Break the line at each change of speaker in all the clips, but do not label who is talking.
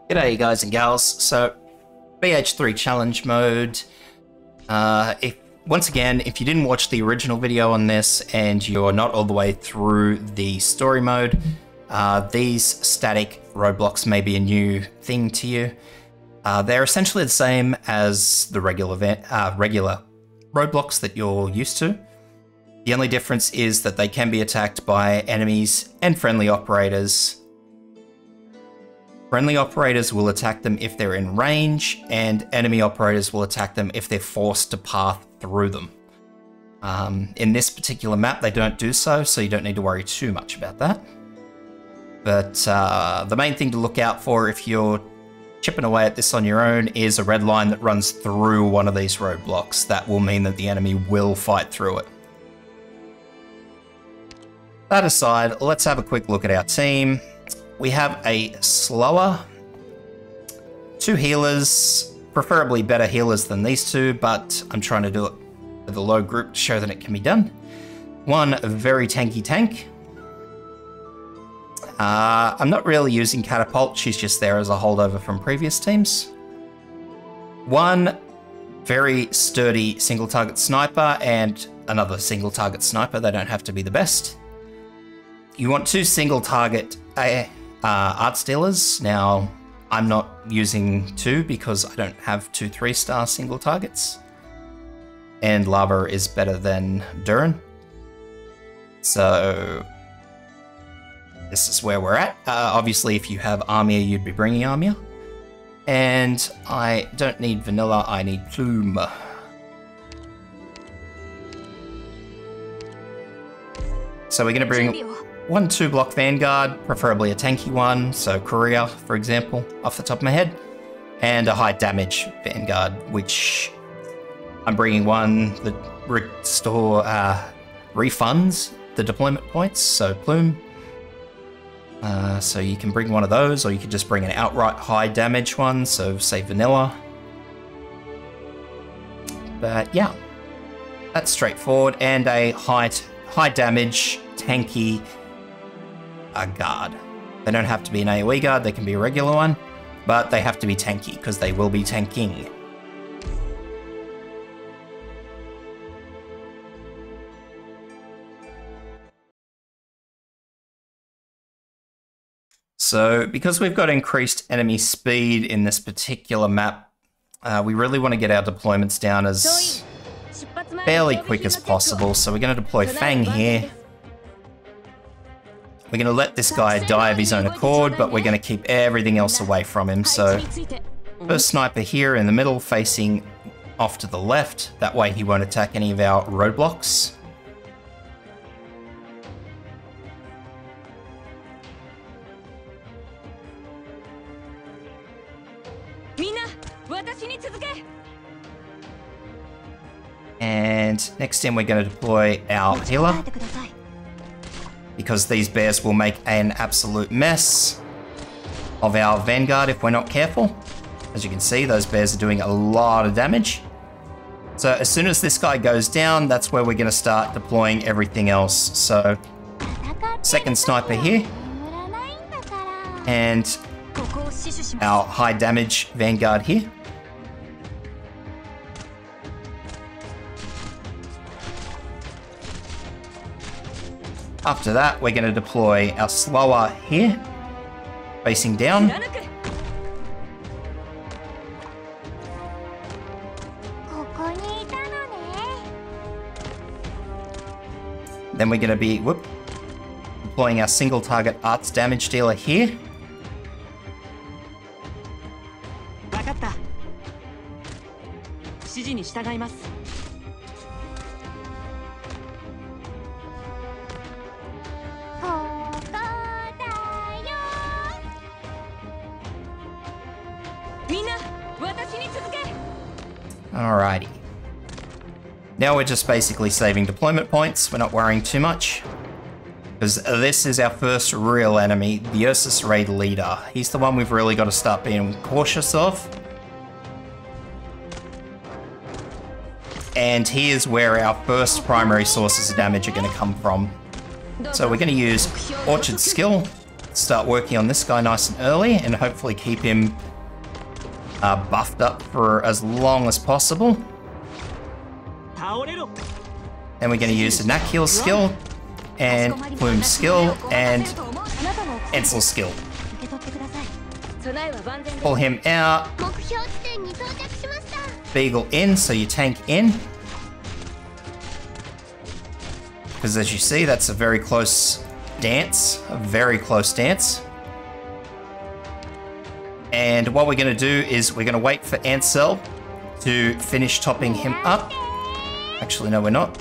G'day guys and gals. So BH-3 challenge mode. Once again, if you didn't watch the original video on this and you're not all the way through the story mode, these static roadblocks may be a new thing to you. They're essentially the same as the regular roadblocks that you're used to. The only difference is that they can be attacked by enemies and friendly operators. Friendly operators will attack them if they're in range, and enemy operators will attack them if they're forced to pass through them. In this particular map, they don't do so, so you don't need to worry too much about that. But the main thing to look out for if you're chipping away at this on your own is a red line that runs through one of these roadblocks. That will mean that the enemy will fight through it. That aside, let's have a quick look at our team. We have a slower, 2 healers, preferably better healers than these two, but I'm trying to do it with a low group to show that it can be done. 1 very tanky tank. I'm not really using Catapult, she's just there as a holdover from previous teams. 1 very sturdy single target sniper and another single target sniper, they don't have to be the best. You want 2 single target art stealers. Now, I'm not using 2 because I don't have 2 3-star single targets. And Lava is better than Durin. So, this is where we're at. Obviously, if you have Armia, you'd be bringing Armia. And I don't need Vanilla, I need Plume. So we're going to bring 1 2-block Vanguard, preferably a tanky one, so Courier, for example, off the top of my head, and a high damage Vanguard, which I'm bringing one that refunds the deployment points, so Plume. So you can bring one of those, or you could just bring an outright high damage one, so say Vanilla. But yeah, that's straightforward, and a high damage, tanky guard. They don't have to be an AoE guard, they can be a regular one, but they have to be tanky, because they will be tanking. So, because we've got increased enemy speed in this particular map, we really want to get our deployments down as fairly quick as possible, so we're going to deploy Fang here. We're going to let this guy die of his own accord, but we're going to keep everything else away from him. So, first sniper here in the middle, facing off to the left. That way he won't attack any of our roadblocks. And next in we're going to deploy our healer, because these bears will make an absolute mess of our Vanguard if we're not careful. As you can see, those bears are doing a lot of damage. So as soon as this guy goes down, that's where we're going to start deploying everything else. So, second sniper here, and our high damage Vanguard here. After that, we're going to deploy our slower here, facing down. Then we're going to be deploying our single target arts damage dealer here. Alrighty. Now we're just basically saving deployment points. We're not worrying too much, because this is our first real enemy, the Ursus Raid Leader. He's the one we've really got to start being cautious of. And here's where our first primary sources of damage are going to come from. So we're going to use Orchard Skill start working on this guy nice and early and hopefully keep him buffed up for as long as possible. Then we're going to use the Nakil skill and Plume's skill and Ensel's skill. Pull him out. Beagle in, so you tank in. Because as you see, that's a very close dance. A very close dance. And what we're going to do is we're going to wait for Ansel to finish topping him up. Actually, no, we're not.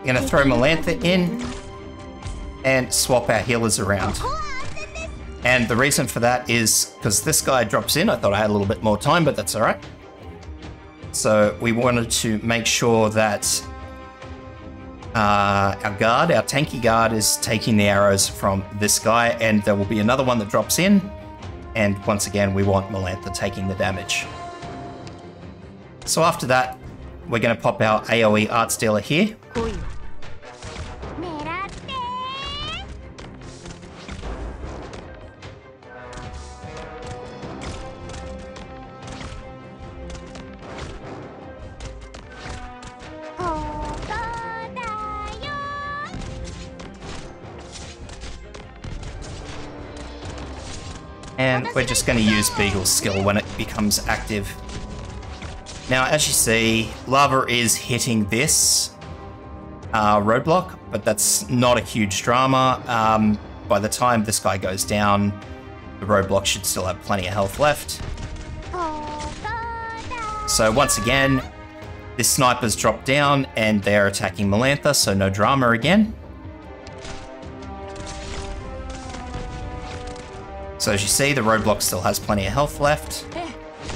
We're going to throw Melantha in and swap our healers around. And the reason for that is because this guy drops in. I thought I had a little bit more time, but that's all right. So we wanted to make sure that our guard, our tanky guard, is taking the arrows from this guy, and there will be another one that drops in. And once again, we want Melantha taking the damage. So after that, we're going to pop our AoE Arts Dealer here. And we're just going to use Beagle's skill when it becomes active. Now, as you see, Lava is hitting this roadblock, but that's not a huge drama. By the time this guy goes down, the roadblock should still have plenty of health left. So once again, this sniper's dropped down and they're attacking Melantha, so no drama again. So as you see, the roadblock still has plenty of health left.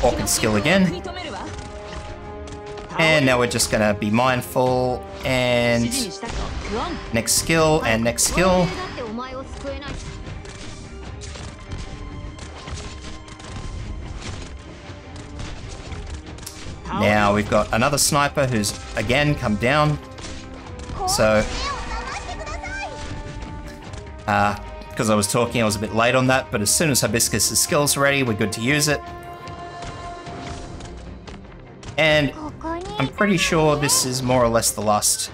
Orchid skill again. And now we're just going to be mindful and next skill and next skill. Now we've got another sniper who's again come down. So because I was talking, I was a bit late on that, but as soon as Hibiscus' skill's ready, we're good to use it. And I'm pretty sure this is more or less the last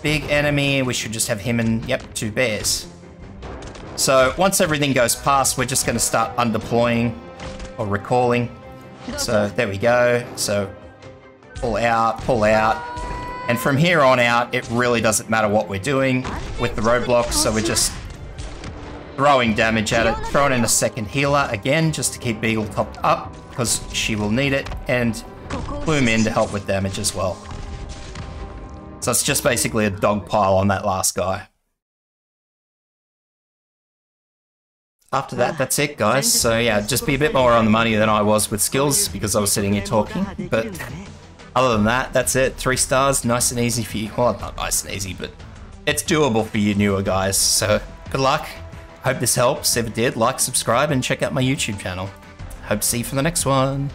big enemy. We should just have him and, yep, 2 bears. So once everything goes past, we're just going to start undeploying or recalling. So there we go. So pull out, pull out. And from here on out, it really doesn't matter what we're doing with the roadblocks. So we're just throwing damage at it, throwing in a second healer again, just to keep Beagle topped up, because she will need it, and Plume in to help with damage as well. So it's just basically a dog pile on that last guy. After that, that's it, guys. So yeah, just be a bit more on the money than I was with skills, because I was sitting here talking, but other than that, that's it. 3 stars, nice and easy for you. Well, not nice and easy, but it's doable for you newer guys, so good luck. Hope this helps. If it did, like, subscribe, and check out my YouTube channel. Hope to see you for the next one.